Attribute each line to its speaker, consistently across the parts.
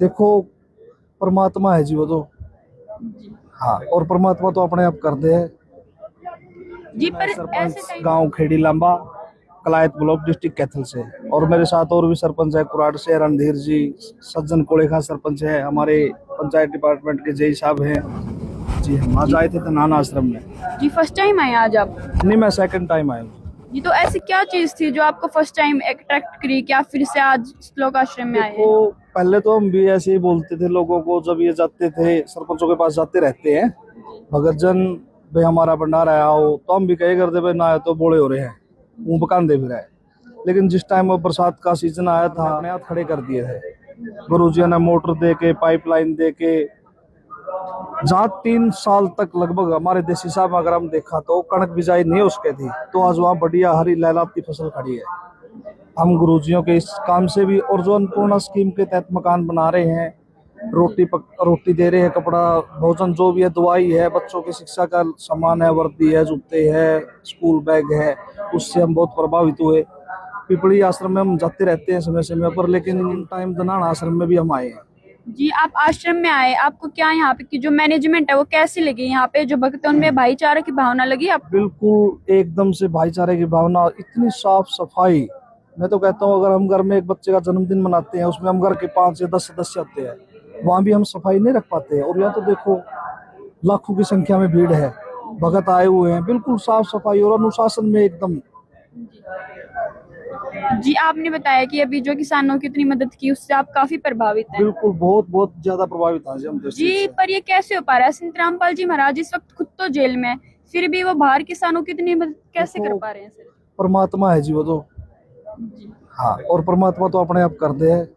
Speaker 1: देखो, परमात्मा है जी वो तो। हाँ, और परमात्मा तो अपने आप कर दे है।
Speaker 2: जी
Speaker 1: मैं
Speaker 2: पर ऐसे
Speaker 1: सरपंच
Speaker 2: टाइम
Speaker 1: गांव खेड़ी लांबा, कलायत ब्लॉक, डिस्ट्रिक्ट कैथल से। और मेरे साथ और भी सरपंच है, कुराड़ से रणधीर जी, सज्जन कोड़ेखा सरपंच है, हमारे पंचायत डिपार्टमेंट के जय साहब हैं जी। हम आज
Speaker 2: जी
Speaker 1: आए थे तनाना आश्रम में।
Speaker 2: जी फर्स्ट टाइम आए आज आप?
Speaker 1: नहीं, मैं सेकंड टाइम आया हूँ।
Speaker 2: जी तो ऐसी क्या चीज थी जो आपको फर्स्ट टाइम अट्रैक्ट करी कि आप फिर से आज श्लोक आश्रम में आए
Speaker 1: देखो,
Speaker 2: हैं?
Speaker 1: पहले तो हम भी ऐसे ही बोलते थे लोगों को, जब ये जाते थे सरपंचों के पास जाते रहते हैं भगत जन, भाई हमारा भंडारा आओ, तो हम भी कहे करते भाई ना आए तो बोले हो रहे हैं, मुंह बकांदे भी रहे। लेकिन जिस टाइम वो बरसात का सीजन आया था, अपने हाथ खड़े कर दिए थे गुरुजी ने, मोटर दे के, पाइपलाइन दे के। जहाँ 3 साल तक लगभग हमारे देसी साहब अगर हम देखा तो कणक बिजाई नहीं उसके थी, तो आज वहाँ बढ़िया हरी लहलाती फसल खड़ी है। हम गुरुजियों के इस काम से भी, और जो अन्नपूर्णा स्कीम के तहत मकान बना रहे हैं, रोटी दे रहे हैं, कपड़ा भोजन जो भी है, दवाई है, बच्चों की शिक्षा का सामान है, वर्दी है, जूते है, स्कूल बैग है, उससे हम बहुत प्रभावित हुए। पिपली आश्रम में हम जाते रहते हैं समय समय पर, लेकिन इन टाइम दनाना आश्रम में भी हम आए हैं।
Speaker 2: जी आप आश्रम में आए, आपको क्या यहाँ पे की जो मैनेजमेंट है वो कैसी लगी? यहाँ पे जो भक्त है उनमें भाईचारा की भावना लगी आपको?
Speaker 1: बिल्कुल एकदम से भाईचारे की भावना, इतनी साफ सफाई। मैं तो कहता हूँ, अगर हम घर में एक बच्चे का जन्मदिन मनाते हैं, उसमें हम घर के 5 या 10 सदस्य आते हैं, वहां भी हम सफाई नहीं रख पाते हैं। और यहाँ तो देखो, लाखों की संख्या में भीड़ है, भगत आए हुए हैं, बिल्कुल साफ सफाई और अनुशासन में एकदम।
Speaker 2: जी आपने बताया कि अभी जो किसानों की इतनी मदद की उससे आप काफी प्रभावित हैं।
Speaker 1: बिल्कुल, बहुत बहुत ज्यादा प्रभावित हैं जी हम तो इस चीज
Speaker 2: जी
Speaker 1: से।
Speaker 2: पर ये कैसे हो पा रहा है? संत रामपाल जी महाराज इस वक्त खुद तो जेल में है, फिर भी वो बाहर किसानों की इतनी मदद कैसे कर
Speaker 1: देखो,
Speaker 2: पा रहे हैं सर?
Speaker 1: परमात्मा है जी वो तो।
Speaker 2: जी
Speaker 1: हाँ, और परमात्मा तो अपने आप कर दे है।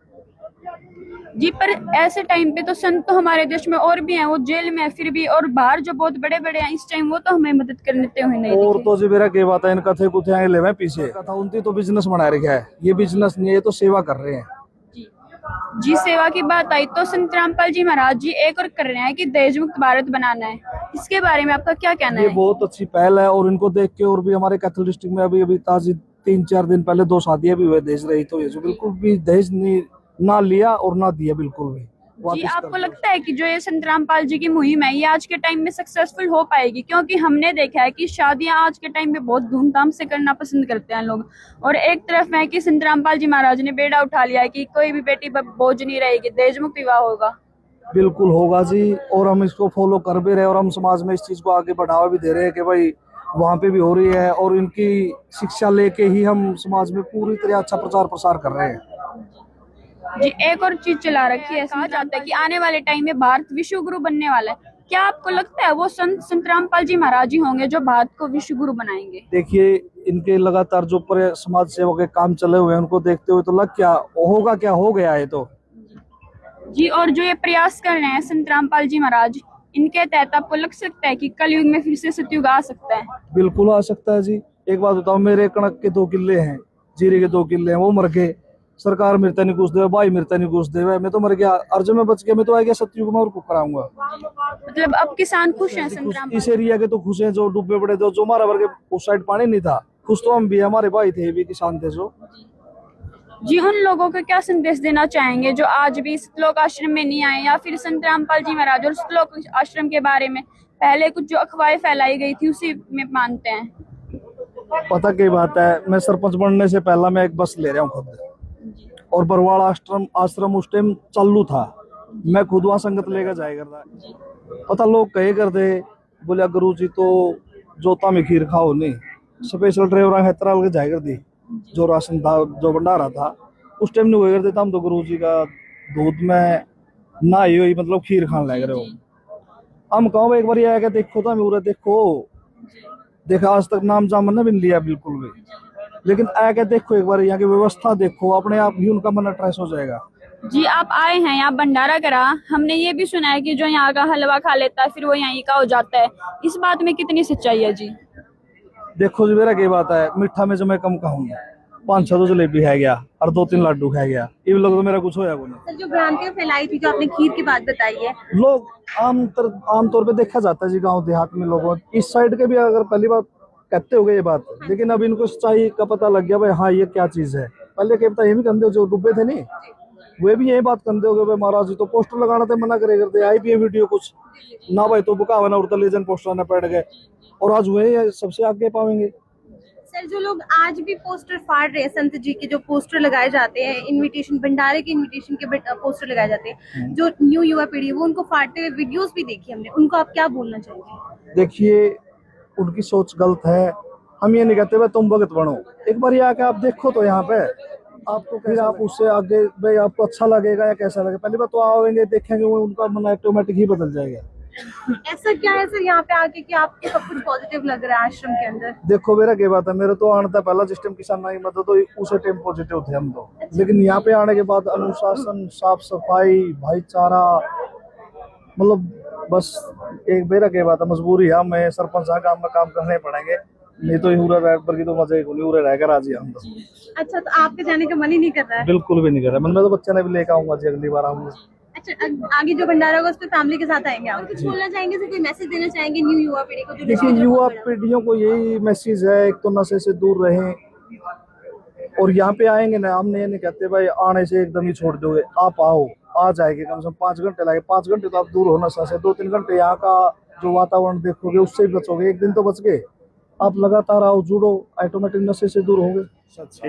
Speaker 2: जी पर ऐसे टाइम पे तो संत तो हमारे देश में और भी हैं, वो जेल में है फिर भी, और बाहर जो बहुत बड़े बड़े हैं इस टाइम वो तो हमें मदद करते हुए नहीं
Speaker 1: और
Speaker 2: दिखे।
Speaker 1: तो जी मेरा क्या बात है, इन कथे कुथे आए ले मैं पीछे कथा, उनकी तो बिजनेस बना रखा है, ये बिजनेस नहीं है, ये तो सेवा कर रहे हैं।
Speaker 2: जी जी सेवा की बात आई तो संत रामपाल जी महाराज जी एक और कर रहे हैं कि दहेज मुक्त भारत बनाना है, इसके बारे में आपका क्या कहना
Speaker 1: ये
Speaker 2: है?
Speaker 1: बहुत अच्छी पहल है, और इनको देख के और भी हमारे कैथल डिस्ट्रिक्ट में अभी अभी ताजी 3-4 दिन पहले 2 शादियां भी हुए दहेज रही, तो ये जो बिल्कुल भी दहेज नहीं, ना लिया और ना दिया, बिल्कुल भी
Speaker 2: जी
Speaker 1: वापिस कर
Speaker 2: आपको
Speaker 1: दिया।
Speaker 2: लगता है कि जो ये संत रामपाल जी की मुहिम है ये आज के टाइम में सक्सेसफुल हो पाएगी? क्योंकि हमने देखा है कि शादियां आज के टाइम में बहुत धूमधाम से करना पसंद करते हैं लोग, और एक तरफ है कि संत रामपाल जी महाराज ने बेड़ा उठा लिया है कि कोई भी बेटी बोझ नहीं रहेगी, दहेज मुक्त विवाह होगा।
Speaker 1: बिल्कुल होगा जी, और हम इसको फॉलो कर भी रहे हैं, और हम समाज में इस चीज को आगे बढ़ावा भी दे रहे हैं कि भाई वहाँ पे भी हो रही है, और इनकी शिक्षा लेके ही हम समाज में पूरी तरह अच्छा प्रचार प्रसार कर रहे हैं।
Speaker 2: जी एक और चीज चला रखी है, कहा जाता है कि आने वाले टाइम में भारत विश्व गुरु बनने वाला है, क्या आपको लगता है वो संत रामपाल जी महाराज जी होंगे जो भारत को विश्व गुरु बनाएंगे?
Speaker 1: देखिए, इनके लगातार जो समाज सेवा के काम चले हुए हैं, उनको देखते हुए तो लग क्या होगा, क्या हो गया है तो।
Speaker 2: जी और जो ये प्रयास कर रहे हैं संत रामपाल जी महाराज, इनके तहत आपको लग सकता है कि कलयुग में फिर से सतयुग आ सकता है?
Speaker 1: बिल्कुल आ सकता है जी। एक बात बताओ, मेरे कणक के 2 किले हैं, जीरे के 2 किले हैं, वो मर गए, सरकार मेरे नहीं घुस दे, भाई मेरे नहीं घुस दे, मैं तो मर गया, अर्ज में बच गया, मैं तो आ गया सतयुग में, और कुछ कराऊंगा।
Speaker 2: मतलब अब किसान खुश हैं संत रामपाल?
Speaker 1: इस एरिया के तो खुश हैं, जो डूबे पड़े थे, जो हमारा वर्ग उस साइड पानी नहीं था, खुश तो हम भी, हमारे भाई थे भी किसान थे जो।
Speaker 2: जी उन लोगों को क्या संदेश देना चाहेंगे जो आज भी श्लोक आश्रम में नहीं आए, या फिर संत रामपाल जी महाराज और श्लोक आश्रम के बारे में पहले कुछ जो अफवाहें फैलाई गई थी उसी में मानते हैं?
Speaker 1: पता की बात है, मैं सरपंच बनने से पहला मैं एक बस ले रहा हूँ खुद, और बरवाड़ा आश्रम आश्रम उस टाइम चालू था, मैं खुद वहाँ संगत लेकर जाया करता। पता लोग कहे करते, बोले गुरु जी तो जोता में खीर खाओ नहीं, स्पेशल ड्राइवर हैतराल के जाया कर दी, जो राशन था, जो भंडारा था उस टाइम नहीं हुआ करते था, हम तो गुरु जी का दूध में नहाई हुई मतलब खीर खान लग रहे हो। हम कहो एक बार आया देखो, तो हम देखो, देखा आज तक नाम जामन ने भी नहीं लिया बिल्कुल भी, लेकिन आके देखो एक बार, यहाँ की व्यवस्था देखो, अपने आप ही उनका मन अट्रैक्ट हो जाएगा।
Speaker 2: जी आप आए हैं यहाँ भंडारा करा, हमने ये भी सुना है कि जो यहाँ का हलवा खा लेता है फिर वो यहीं का हो जाता है, इस बात में कितनी सच्चाई है? जी
Speaker 1: देखो जी, मेरा क्या बात है, मीठा में जो मैं कम खाऊंगा, 5-6 तो जलेबी खा गया और 2-3 लड्डू खा गया, ये लोग तो मेरा कुछ होया को नहीं।
Speaker 3: सर जो भ्रांतियां फैलाई थी, जो आपने खीर की बात बताई है,
Speaker 1: लोग आमतौर पे देखा जाता है जी, गांव देहात में लोगों इस साइड के भी अगर पहली बार कहते हो गए ये बात, लेकिन अब इनको सच्चाई का पता लग गया भाई, हाँ ये क्या चीज है। पहले क्या पता, ये भी कंधे जो डूबे थे नहीं, वे भी यही बात करते हो भाई महाराज जी तो पोस्टर लगाना थे मना करे करते आई भी है वीडियो कुछ ना भाई तो बुकावा ना उड़ता लेजन पोस्टर ना पड़ गए और आज वही सबसे आगे पाएंगे।
Speaker 3: सर जो लोग आज भी पोस्टर फाड़ रहे हैं, संत जी के जो पोस्टर लगाए जाते हैं, इनविटेशन भंडारे के इनविटेशन के पोस्टर लगाए जाते हैं, जो न्यू युवा पीढ़ी है वो उनको फाड़ते हुए वीडियोस भी देखी हमने, उनको आप क्या बोलना चाहेंगे?
Speaker 1: देखिए उनकी सोच गलत है। हम ये नहीं कहते भाई तुम भगत बनो, एक बार ये आके आप देखो तो यहाँ पे आपको फिर आप उससे आगे भाई आपको अच्छा लगेगा या कैसा लगेगा, पहली बार तो आओगे देखेंगे वो उनका मन ऑटोमेटिक ही बदल जाएगा।
Speaker 3: ऐसा क्या है सर यहाँ पे आके कि आपको सब कुछ पॉजिटिव लग रहा है आश्रम के अंदर?
Speaker 1: देखो मेरा क्या बात है, मेरे तो आने था पहला जिस टाइम किसान नहीं मदद तो उसे टाइम पॉजिटिव थे हम तो, लेकिन यहाँ पे आने के बाद अनुशासन, साफ सफाई, भाईचारा, मतलब बस एक मेरा क्या बात है मजबूरी है, मैं सरपंच काम में काम करने पड़ेंगे, नहीं तो यूरा रैपर की तो मजे को नहीं उरे रहकर राजी हम तो।
Speaker 3: अच्छा तो आपके जाने का मन ही नहीं कर रहा है?
Speaker 1: बिल्कुल भी नहीं कर रहा, मन में तो बच्चे ने भी लेकर आऊंगा जी अगली बार आऊंगा।
Speaker 3: अच्छा आगे जो भंडारा होगा उस पर फैमिली के साथ आएंगे आप? कुछ बोलना चाहेंगे सर, कोई मैसेज देना चाहेंगे न्यू युवा पीढ़ी को?
Speaker 1: देखिए युवा पीढ़ियों को यही मैसेज है, एक तो नशे से दूर रहें और यहाँ पे आएंगे ना, हमने ये नहीं कहते भाई आने से एकदम ही छोड़ दोगे, आप आओ, आ जाएंगे कम से कम 5 घंटे लगे, 5 घंटे तो आप दूर हो नशा से, 2-3 घंटे यहाँ का जो वातावरण देखोगे उससे ही बचोगे, एक दिन तो बच गए। आप लगातार आओ, जुड़ो, ऑटोमेटिक नशे से दूर होंगे।